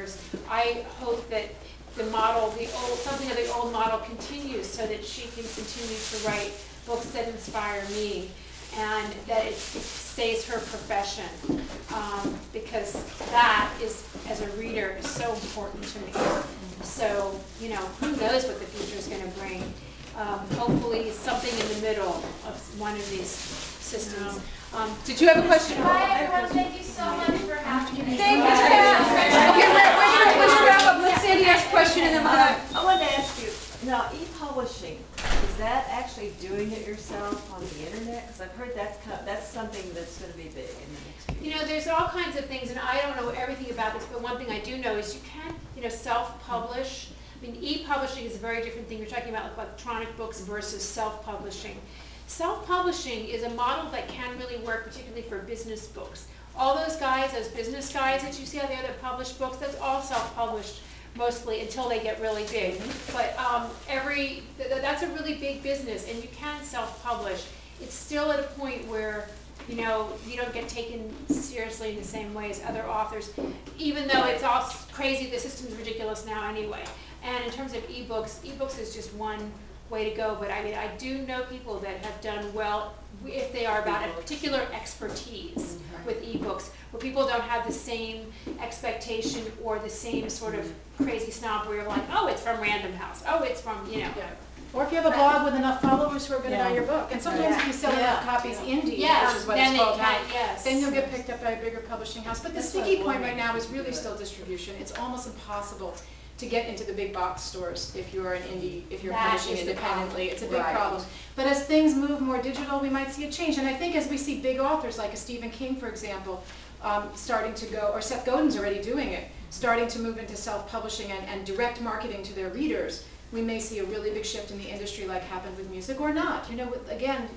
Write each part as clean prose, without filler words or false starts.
authors. I hope that the model, something of the old model continues so that she can continue to write books that inspire me, and that it stays her profession, because that is, as a reader, is so important to me. So, you know, who knows what the future is going to bring. Hopefully something in the middle of one of these systems. Did you have a question? Hi everyone, thank you so much for having me. Thank you. Okay, we're going to wrap up. Let Sandy ask a question and then we'll I wanted to ask you, now e-publishing, is that actually doing it yourself on the internet? Because I've heard that's something that's going to be big in the next few years. You know, there's all kinds of things, and I don't know everything about this, but one thing I do know is you can, you know, self-publish. I mean, e-publishing is a very different thing. You're talking about like electronic books versus self-publishing. Self-publishing is a model that can really work, particularly for business books. All those guys, those business guys that you see out there that publish books, that's all self-published mostly until they get really big. But that's a really big business, and you can self-publish. It's still at a point where, you know, you don't get taken seriously in the same way as other authors, even though it's all crazy, the system's ridiculous now anyway. And in terms of ebooks, ebooks is just one way to go, but I mean, I do know people that have done well if they are about a particular expertise with ebooks, where people don't have the same expectation or the same sort of crazy snob where you're like, oh, it's from Random House, oh, it's from, you know. Yeah. Or if you have a blog with enough followers who are going to buy your book. And sometimes if you sell enough copies indie, which is what it's called now, then you'll get picked up by a bigger publishing house. But the sticky point right now is really still distribution. It's almost impossible to get into the big box stores if you're an indie, if you're publishing independently. It's a big problem. But as things move more digital, we might see a change. And I think as we see big authors like a Stephen King, for example, starting to go, or Seth Godin's already doing it, starting to move into self-publishing and direct marketing to their readers, we may see a really big shift in the industry like happened with music, or not. You know, again,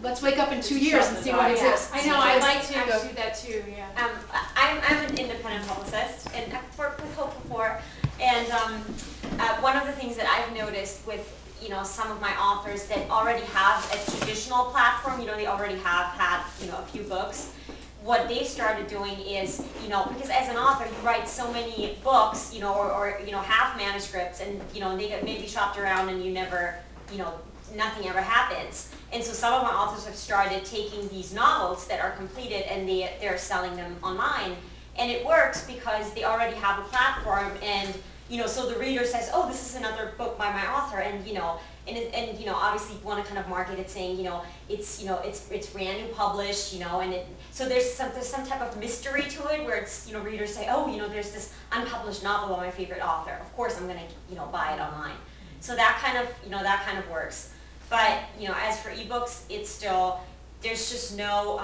let's wake up in 2 years and see what exists. I know, I'd like to do that too, yeah. I'm an independent publicist, and I've worked with Hope before, and one of the things that I've noticed with, you know, some of my authors that already have a traditional platform, you know, they already have had, you know, a few books. What they started doing is, you know, because as an author you write so many books, you know, or you know, half manuscripts, and you know, they get maybe shopped around and you never, you know, nothing ever happens. And so some of my authors have started taking these novels that are completed and they're selling them online, and it works because they already have a platform, and you know, so the reader says, oh, this is another book by my author, and you know. And you know, obviously you want to kind of market it saying, you know, it's brand new published, you know, and so there's some type of mystery to it where it's, you know, readers say, oh, you know, there's this unpublished novel by my favorite author. Of course I'm going to, you know, buy it online. So that kind of, you know, that kind of works. But you know, as for ebooks, it's still, there's just no,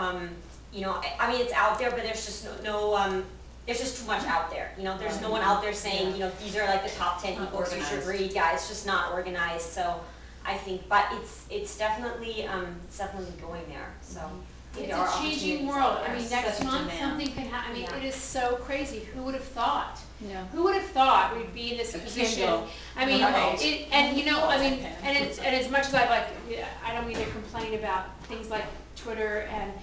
you know, I mean, it's out there, but there's just no there's just too much out there. You know, there's no one out there saying, you know, these are like the top 10 ebooks you should read. Yeah, it's just not organized. So I think, but it's definitely going there. So it's a changing world. I mean, next month something can happen. I mean, it is so crazy. Who would have thought? Yeah. Who would have thought we'd be in this position? I mean, and you know, I mean, and as much as I don't mean to complain about things like Twitter, and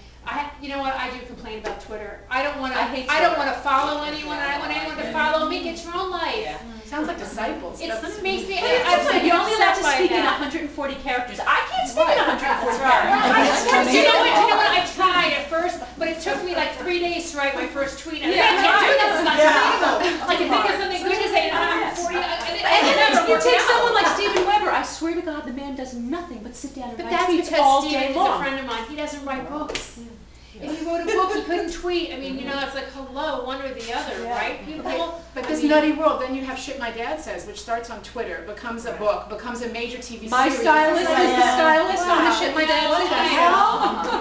you know what? I do complain about Twitter. I don't want to follow anyone. I don't want anyone to follow me. Get your own life. Yeah. Sounds like Disciples. It makes me. You're only allowed to speak in 140 characters. I can't speak in 140 characters. You know what? I tried at first, but it took me like 3 days to write my first tweet. I can't do this. It's not sustainable. Like, I think of something good to say in 140. And you take someone like Steven Weber. I swear to God, the man does nothing but sit down and write tweets all day long. But that's because Steven is a friend of mine. He doesn't write books. If he wrote a book, he couldn't tweet. I mean, you know, it's like, hello, one or the other, right? People, but this nutty world, then you have Shit My Dad Says, which starts on Twitter, becomes a book, becomes a major TV series. My stylist is the stylist on the Shit My Dad Says.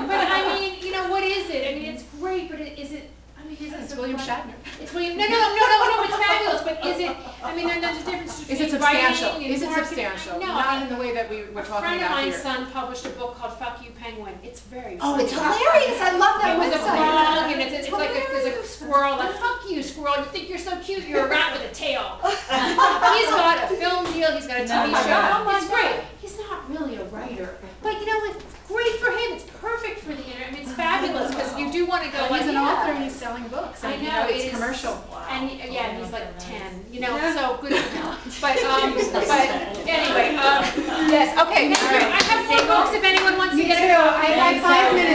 But I mean, you know, what is it? I mean, it's great, but is it? I mean, it's William Shatner. It's William. No, it's fabulous. But is it? I mean, there's a difference between Is it substantial? writing and Is it marketing. substantial? No, not in the way that we were talking about here. A friend of mine's son published a book called "Fuck You, Penguin." It's very. Oh, it's hilarious! I love that. It was a blog, and it's like there's a squirrel. Like, fuck you, squirrel! You think you're so cute? You're a rat with a tail. He's got a film deal. He's got a TV show. It's great. He's not really a writer, but you know, it's great for him. It's perfect for the internet. I mean, it's fabulous because you do want to go. He's an author and he's selling books. I know, it's commercial. And he's like like 10, you know, so good to know. But anyway, yes, okay, I have more books if anyone wants to Me get too, a copy. I have 5 minutes.